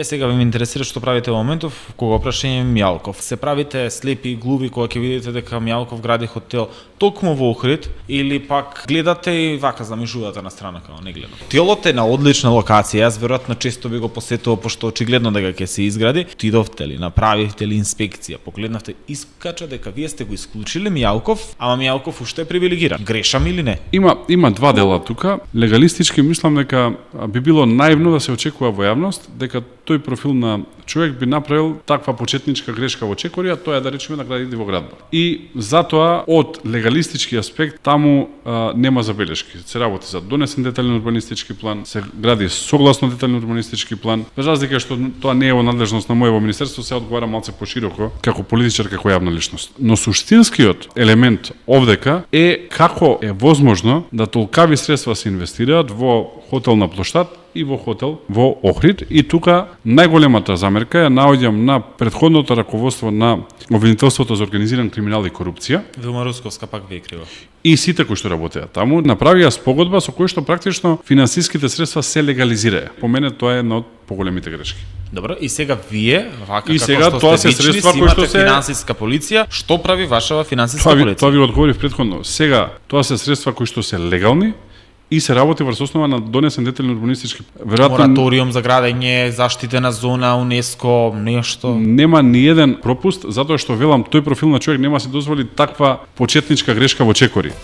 Сега ме интересира што правите во моментов кога прашање Мјалков. Се правите слепи и глуви кога ќе видите дека Мјалков гради хотел токму во Охрид или пак гледате и вака замишувате на страна како не гледам. Телот е на одлична локација, јас веројатно често би го посетувал пошто очигледно дека ќе се изгради. Тидовте ли, направивте ли инспекција, погледнавте, искача дека вие сте го исклучиле Мјалков, ама Мјалков уште е привилегиран. Грешам или не? Има два дела тука. Легалистички мислам дека би било наивно да се очекува во јавност дека тој профил на човек би направил таква почетничка грешка во Чекори, а тоа е да речеме да гради во градба. И затоа од легалистички аспект таму нема забелешки. Се работи за донесен детален урбанистички план, се гради согласно детален урбанистички план. Без разлика што тоа не е во надлежност на моево министерство, се одговара малце пошироко како политичар, како јавна личност. Но суштинскиот елемент овдека е како е возможно да толкави средства се инвестираат во хотел на плоштад и во хотел во Охрид, и тука најголемата замерка ја наоѓам на претходното раководство на Обвинителството за организиран криминал и корупција. Вилма Русковска пак ви е крива. И сите кои што работеа таму направија спогодба со кој што практично финансиските средства се легализираа. По мене тоа е една од поголемите грешки. Добро, и сега вие, вака и како сега што тоа сте се вични, средства кои што се финансиска полиција, што прави вашава финансиска полиција? Тоа ви одговорив претходно. Сега тоа се средства кои што се легални и се работи врз основа на донесен детален урбанистички, веројатно мораториум за градење, заштитена зона, УНЕСКО, нешто. Нема ни еден пропуст, затоа што велам тој профил на човек нема се дозволи таква почетничка грешка во Чекори.